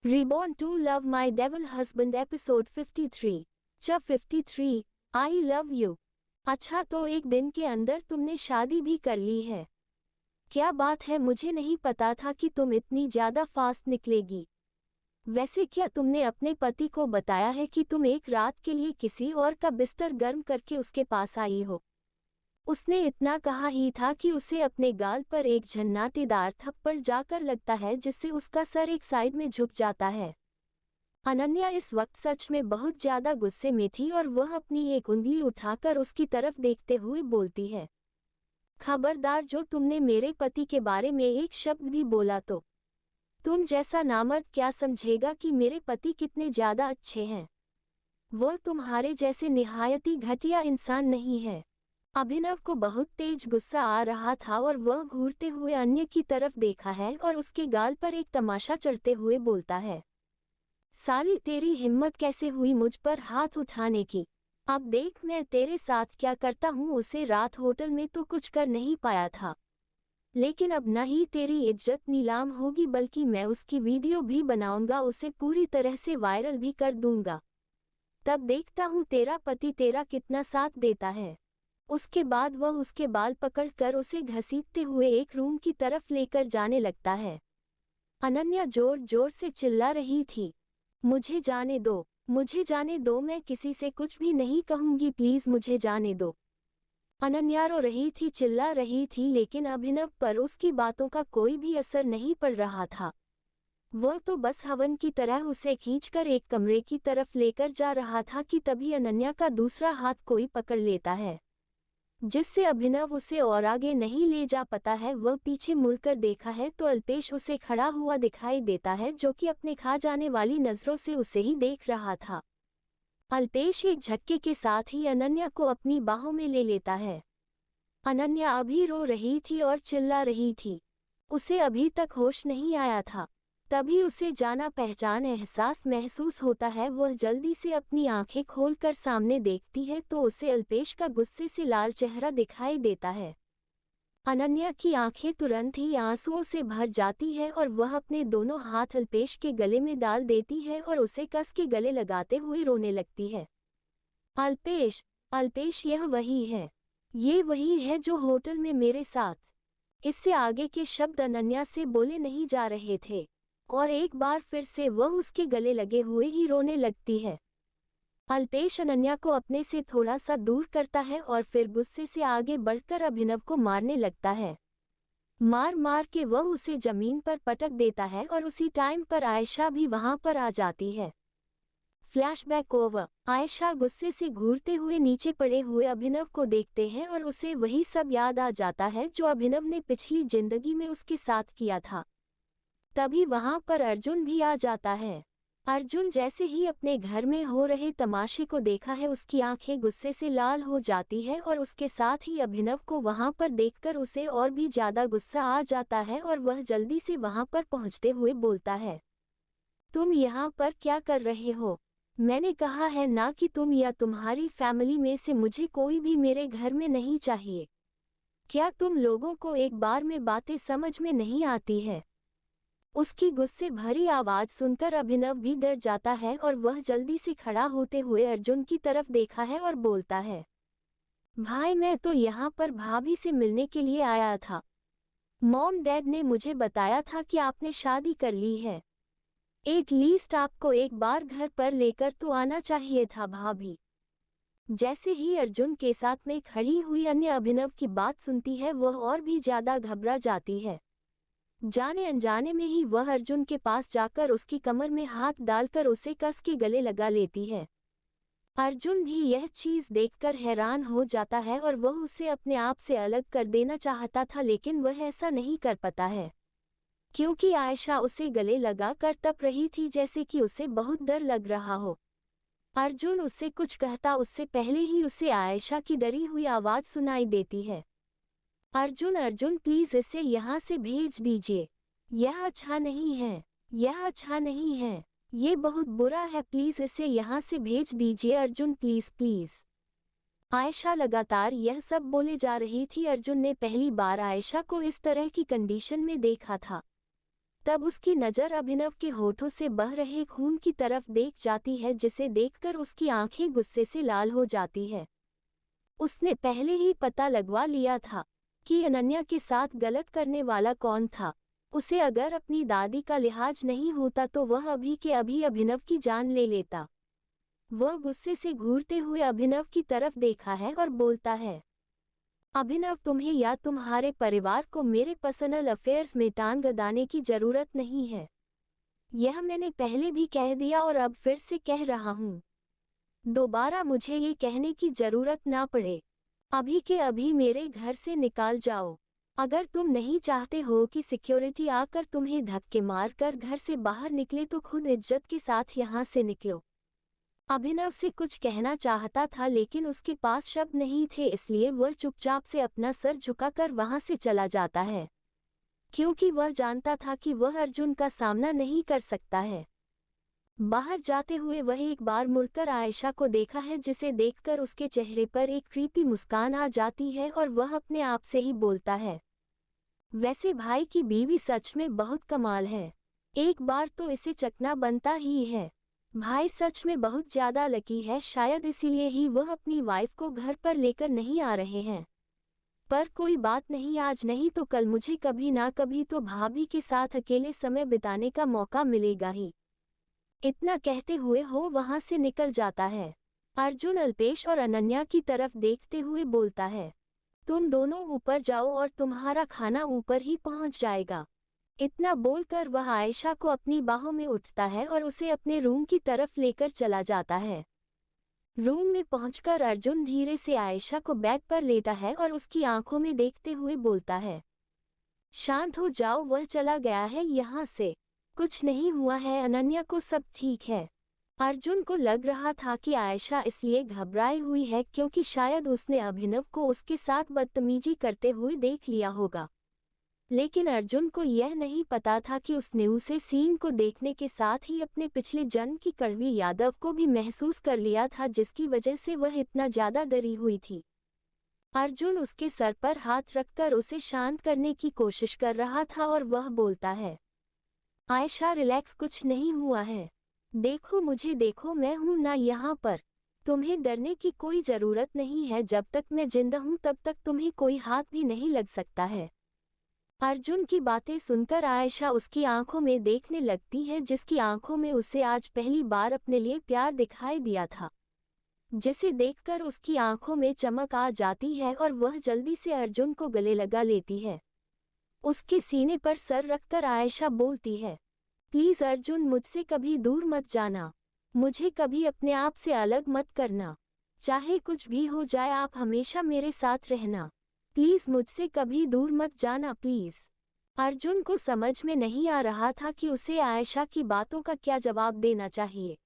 Reborn to Love My Devil Husband Episode 53। 53 I love you। अच्छा, तो एक दिन के अंदर तुमने शादी भी कर ली है। क्या बात है, मुझे नहीं पता था कि तुम इतनी ज्यादा फास्ट निकलेगी। वैसे क्या तुमने अपने पति को बताया है कि तुम एक रात के लिए किसी और का बिस्तर गर्म करके उसके पास आई हो? उसने इतना कहा ही था कि उसे अपने गाल पर एक झन्नाटेदार थप्पड़ जाकर लगता है, जिससे उसका सर एक साइड में झुक जाता है। अनन्या इस वक्त सच में बहुत ज्यादा गुस्से में थी और वह अपनी एक उंगली उठाकर उसकी तरफ देखते हुए बोलती है, खबरदार, जो तुमने मेरे पति के बारे में एक शब्द भी बोला तो तुम जैसा नामर्द क्या समझेगा कि मेरे पति कितने ज्यादा अच्छे हैं। वह तुम्हारे जैसे निहायती घटिया इंसान नहीं है। अभिनव को बहुत तेज गुस्सा आ रहा था और वह घूरते हुए अन्य की तरफ देखा है और उसके गाल पर एक तमाशा चढ़ते हुए बोलता है, साली, तेरी हिम्मत कैसे हुई मुझ पर हाथ उठाने की? अब देख मैं तेरे साथ क्या करता हूँ। उसे रात होटल में तो कुछ कर नहीं पाया था, लेकिन अब न ही तेरी इज्जत नीलाम होगी बल्कि मैं उसकी वीडियो भी बनाऊंगा, उसे पूरी तरह से वायरल भी कर दूंगा। तब देखता हूँ तेरा पति तेरा कितना साथ देता है। उसके बाद वह उसके बाल पकड़कर उसे घसीटते हुए एक रूम की तरफ लेकर जाने लगता है। अनन्या जोर जोर से चिल्ला रही थी, मुझे जाने दो, मुझे जाने दो, मैं किसी से कुछ भी नहीं कहूंगी, प्लीज मुझे जाने दो। अनन्या रो रही थी, चिल्ला रही थी, लेकिन अभिनव पर उसकी बातों का कोई भी असर नहीं पड़ रहा था। वह तो बस हवन की तरह उसे खींचकर एक कमरे की तरफ लेकर जा रहा था कि तभी अनन्या का दूसरा हाथ कोई पकड़ लेता है, जिससे अभिनव उसे और आगे नहीं ले जा पाता है। वह पीछे मुड़कर देखा है तो अल्पेश उसे खड़ा हुआ दिखाई देता है, जो कि अपने खा जाने वाली नजरों से उसे ही देख रहा था। अल्पेश एक झटके के साथ ही अनन्या को अपनी बाहों में ले लेता है। अनन्या अभी रो रही थी और चिल्ला रही थी, उसे अभी तक होश नहीं आया था। तभी उसे जाना पहचान एहसास महसूस होता है। वह जल्दी से अपनी आंखें खोलकर सामने देखती है तो उसे अल्पेश का गुस्से से लाल चेहरा दिखाई देता है। अनन्या की आंखें तुरंत ही आंसुओं से भर जाती है और वह अपने दोनों हाथ अल्पेश के गले में डाल देती है और उसे कस के गले लगाते हुए रोने लगती है। अल्पेश, अल्पेश, यह वही है, ये वही है जो होटल में मेरे साथ। इससे आगे के शब्द अनन्या से बोले नहीं जा रहे थे और एक बार फिर से वह उसके गले लगे हुए ही रोने लगती है। अल्पेश अनन्या को अपने से थोड़ा सा दूर करता है और फिर गुस्से से आगे बढ़कर अभिनव को मारने लगता है। मार मार के वह उसे जमीन पर पटक देता है और उसी टाइम पर आयशा भी वहां पर आ जाती है। Flashback over. आयशा गुस्से से घूरते हुए नीचे पड़े हुए अभिनव को देखते हैं और उसे वही सब याद आ जाता है जो अभिनव ने पिछली जिंदगी में उसके साथ किया था। तभी वहां पर अर्जुन भी आ जाता है। अर्जुन जैसे ही अपने घर में हो रहे तमाशे को देखा है, उसकी आंखें गुस्से से लाल हो जाती है और उसके साथ ही अभिनव को वहां पर देखकर उसे और भी ज्यादा गुस्सा आ जाता है और वह जल्दी से वहां पर पहुंचते हुए बोलता है, तुम यहाँ पर क्या कर रहे हो? मैंने कहा है ना कि तुम या तुम्हारी फैमिली में से मुझे कोई भी मेरे घर में नहीं चाहिए। क्या तुम लोगों को एक बार में बातें समझ में नहीं आती है? उसकी गुस्से भरी आवाज सुनकर अभिनव भी डर जाता है और वह जल्दी से खड़ा होते हुए अर्जुन की तरफ देखा है और बोलता है, भाई, मैं तो यहाँ पर भाभी से मिलने के लिए आया था। मॉम डैड ने मुझे बताया था कि आपने शादी कर ली है। एटलीस्ट आपको एक बार घर पर लेकर तो आना चाहिए था भाभी। जैसे ही अर्जुन के साथ में खड़ी हुई अन्य अभिनव की बात सुनती है, वह और भी ज्यादा घबरा जाती है। जाने अनजाने में ही वह अर्जुन के पास जाकर उसकी कमर में हाथ डालकर उसे कस के गले लगा लेती है। अर्जुन भी यह चीज देखकर हैरान हो जाता है और वह उसे अपने आप से अलग कर देना चाहता था, लेकिन वह ऐसा नहीं कर पाता है क्योंकि आयशा उसे गले लगा कर तप रही थी, जैसे कि उसे बहुत डर लग रहा हो। अर्जुन उससे कुछ कहता उससे पहले ही उसे आयशा की डरी हुई आवाज सुनाई देती है, अर्जुन, अर्जुन, प्लीज इसे यहाँ से भेज दीजिए। यह अच्छा नहीं है, यह अच्छा नहीं है, ये बहुत बुरा है, प्लीज इसे यहाँ से भेज दीजिए अर्जुन, प्लीज प्लीज। आयशा लगातार यह सब बोले जा रही थी। अर्जुन ने पहली बार आयशा को इस तरह की कंडीशन में देखा था। तब उसकी नज़र अभिनव के होठों से बह रहे खून की तरफ देख जाती है, जिसे देखकर उसकी आंखें गुस्से से लाल हो जाती है। उसने पहले ही पता लगवा लिया था कि अनन्या के साथ गलत करने वाला कौन था। उसे अगर अपनी दादी का लिहाज नहीं होता तो वह अभी के अभी अभिनव की जान ले लेता। वह गुस्से से घूरते हुए अभिनव की तरफ देखा है और बोलता है, अभिनव, तुम्हें या तुम्हारे परिवार को मेरे पर्सनल अफेयर्स में टांग अड़ाने की जरूरत नहीं है। यह मैंने पहले भी कह दिया और अब फिर से कह रहा हूँ। दोबारा मुझे ये कहने की जरूरत ना पड़े। अभी के अभी मेरे घर से निकाल जाओ। अगर तुम नहीं चाहते हो कि सिक्योरिटी आकर तुम्हें धक्के मारकर घर से बाहर निकले तो खुद इज्जत के साथ यहाँ से निकलो। अभिनव से कुछ कहना चाहता था लेकिन उसके पास शब्द नहीं थे, इसलिए वह चुपचाप से अपना सर झुकाकर वहां से चला जाता है, क्योंकि वह जानता था कि वह अर्जुन का सामना नहीं कर सकता है। बाहर जाते हुए वह एक बार मुड़कर आयशा को देखा है, जिसे देखकर उसके चेहरे पर एक क्रीपी मुस्कान आ जाती है और वह अपने आप से ही बोलता है, वैसे भाई की बीवी सच में बहुत कमाल है। एक बार तो इसे चकना बनता ही है। भाई सच में बहुत ज्यादा लकी है, शायद इसीलिए ही वह अपनी वाइफ को घर पर लेकर नहीं आ रहे हैं। पर कोई बात नहीं, आज नहीं तो कल मुझे कभी ना कभी तो भाभी के साथ अकेले समय बिताने का मौका मिलेगा ही। इतना कहते हुए वो वहां से निकल जाता है। अर्जुन अल्पेश और अनन्या की तरफ देखते हुए बोलता है, तुम दोनों ऊपर जाओ और तुम्हारा खाना ऊपर ही पहुंच जाएगा। इतना बोलकर वह आयशा को अपनी बाहों में उठता है और उसे अपने रूम की तरफ लेकर चला जाता है। रूम में पहुंचकर अर्जुन धीरे से आयशा को बेड पर लेटा है और उसकी आंखों में देखते हुए बोलता है, शांत हो जाओ, वह चला गया है यहाँ से, कुछ नहीं हुआ है, अनन्या को सब ठीक है। अर्जुन को लग रहा था कि आयशा इसलिए घबराई हुई है क्योंकि शायद उसने अभिनव को उसके साथ बदतमीजी करते हुए देख लिया होगा, लेकिन अर्जुन को यह नहीं पता था कि उसने उसे सीन को देखने के साथ ही अपने पिछले जन्म की कड़वी यादव को भी महसूस कर लिया था, जिसकी वजह से वह इतना ज्यादा डरी हुई थी। अर्जुन उसके सर पर हाथ रखकर उसे शांत करने की कोशिश कर रहा था और वह बोलता है, आयशा रिलैक्स, कुछ नहीं हुआ है, देखो मुझे देखो, मैं हूं ना यहाँ पर, तुम्हें डरने की कोई जरूरत नहीं है, जब तक मैं जिंदा हूं तब तक तुम्हें कोई हाथ भी नहीं लग सकता है। अर्जुन की बातें सुनकर आयशा उसकी आंखों में देखने लगती है, जिसकी आंखों में उसे आज पहली बार अपने लिए प्यार दिखाई दिया था, जिसे देखकर उसकी आंखों में चमक आ जाती है और वह जल्दी से अर्जुन को गले लगा लेती है। उसके सीने पर सर रखकर आयशा बोलती है, प्लीज अर्जुन, मुझसे कभी दूर मत जाना, मुझे कभी अपने आप से अलग मत करना, चाहे कुछ भी हो जाए आप हमेशा मेरे साथ रहना, प्लीज मुझसे कभी दूर मत जाना प्लीज। अर्जुन को समझ में नहीं आ रहा था कि उसे आयशा की बातों का क्या जवाब देना चाहिए।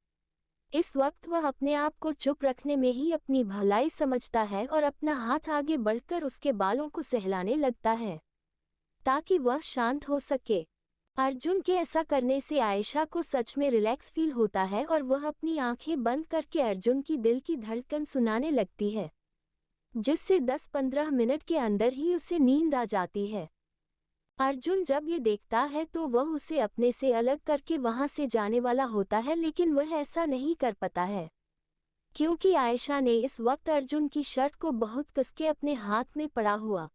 इस वक्त वह अपने आप को चुप रखने में ही अपनी भलाई समझता है और अपना हाथ आगे बढ़कर उसके बालों को सहलाने लगता है ताकि वह शांत हो सके। अर्जुन के ऐसा करने से आयशा को सच में रिलैक्स फील होता है और वह अपनी आंखें बंद करके अर्जुन की दिल की धड़कन सुनाने लगती है, जिससे 10-15 मिनट के अंदर ही उसे नींद आ जाती है। अर्जुन जब ये देखता है तो वह उसे अपने से अलग करके वहां से जाने वाला होता है, लेकिन वह ऐसा नहीं कर पाता है क्योंकि आयशा ने इस वक्त अर्जुन की शर्ट को बहुत कसके अपने हाथ में पड़ा हुआ,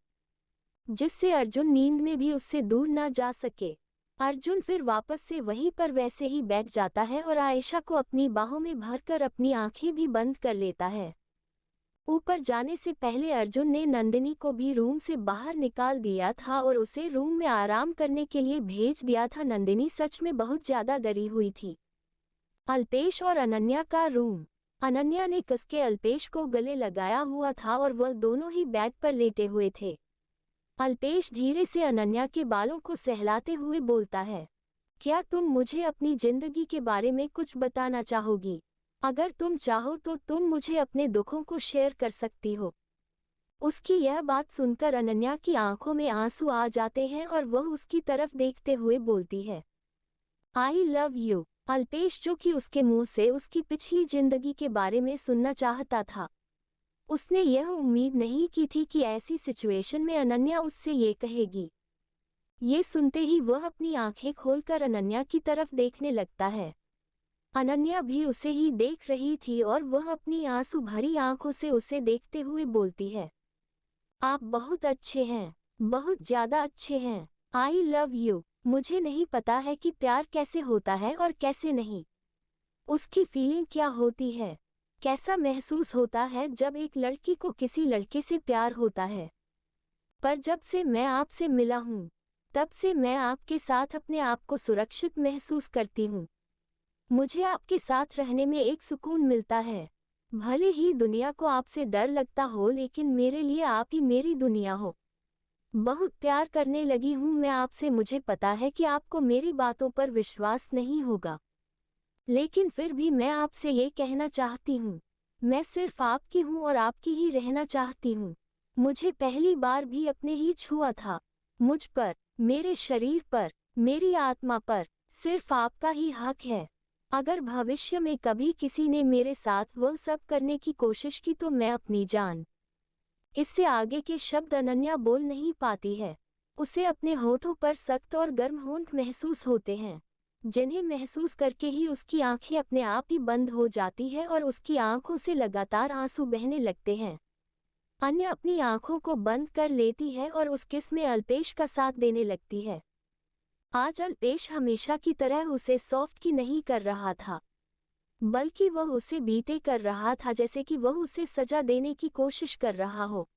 जिससे अर्जुन नींद में भी उससे दूर ना जा सके। अर्जुन फिर वापस से वहीं पर वैसे ही बैठ जाता है और आयशा को अपनी बाहों में भरकर अपनी आंखें भी बंद कर लेता है। ऊपर जाने से पहले अर्जुन ने नंदिनी को भी रूम से बाहर निकाल दिया था और उसे रूम में आराम करने के लिए भेज दिया था। नंदिनी सच में बहुत ज्यादा डरी हुई थी। अल्पेश और अनन्या का रूम। अनन्या ने कसके अल्पेश को गले लगाया हुआ था और वह दोनों ही बेड पर लेटे हुए थे। अल्पेश धीरे से अनन्या के बालों को सहलाते हुए बोलता है, क्या तुम मुझे अपनी जिंदगी के बारे में कुछ बताना चाहोगी? अगर तुम चाहो तो तुम मुझे अपने दुखों को शेयर कर सकती हो। उसकी यह बात सुनकर अनन्या की आंखों में आंसू आ जाते हैं और वह उसकी तरफ देखते हुए बोलती है, आई लव यू। अल्पेश, जो कि उसके मुंह से उसकी पिछली जिंदगी के बारे में सुनना चाहता था, उसने यह उम्मीद नहीं की थी कि ऐसी सिचुएशन में अनन्या उससे ये कहेगी। ये सुनते ही वह अपनी आंखें खोलकर अनन्या की तरफ देखने लगता है। अनन्या भी उसे ही देख रही थी और वह अपनी आंसू भरी आंखों से उसे देखते हुए बोलती है, आप बहुत अच्छे हैं, बहुत ज्यादा अच्छे हैं। I love you. मुझे नहीं पता है कि प्यार कैसे होता है और कैसे नहीं। उसकी फीलिंग क्या होती है, कैसा महसूस होता है जब एक लड़की को किसी लड़के से प्यार होता है। पर जब से मैं आपसे मिला हूँ, तब से मैं आपके साथ अपने आप को सुरक्षित महसूस करती हूँ। मुझे आपके साथ रहने में एक सुकून मिलता है। भले ही दुनिया को आपसे डर लगता हो, लेकिन मेरे लिए आप ही मेरी दुनिया हो। बहुत प्यार करने लगी हूँ मैं आपसे। मुझे पता है कि आपको मेरी बातों पर विश्वास नहीं होगा, लेकिन फिर भी मैं आपसे ये कहना चाहती हूँ, मैं सिर्फ आपकी हूँ और आपकी ही रहना चाहती हूँ। मुझे पहली बार भी अपने ही छुआ था। मुझ पर, मेरे शरीर पर, मेरी आत्मा पर सिर्फ आपका ही हक है। अगर भविष्य में कभी किसी ने मेरे साथ वह सब करने की कोशिश की तो मैं अपनी जान। इससे आगे के शब्द अनन्या बोल नहीं पाती है। उसे अपने होठों पर सख्त और गर्म होंठ महसूस होते हैं, जिन्हें महसूस करके ही उसकी आंखें अपने आप ही बंद हो जाती है और उसकी आंखों से लगातार आंसू बहने लगते हैं। अन्य अपनी आंखों को बंद कर लेती है और उस किस में अल्पेश का साथ देने लगती है। आज अल्पेश हमेशा की तरह उसे सॉफ्ट की नहीं कर रहा था, बल्कि वह उसे बीते कर रहा था, जैसे कि वह उसे सजा देने की कोशिश कर रहा हो।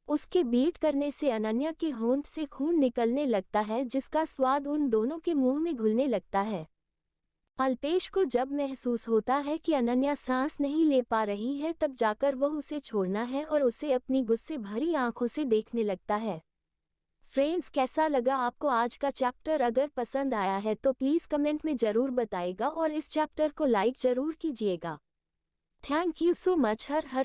उसके बीट करने से अनन्या के होंठ से खून निकलने लगता है, जिसका स्वाद उन दोनों के मुंह में घुलने लगता है। अल्पेश को जब महसूस होता है कि अनन्या सांस नहीं ले पा रही है, तब जाकर वह उसे छोड़ना है और उसे अपनी गुस्से भरी आंखों से देखने लगता है। फ्रेंड्स, कैसा लगा आपको आज का चैप्टर? अगर पसंद आया है तो प्लीज़ कमेंट में ज़रूर बताइएगा और इस चैप्टर को लाइक ज़रूर कीजिएगा। Thank you so much. Her her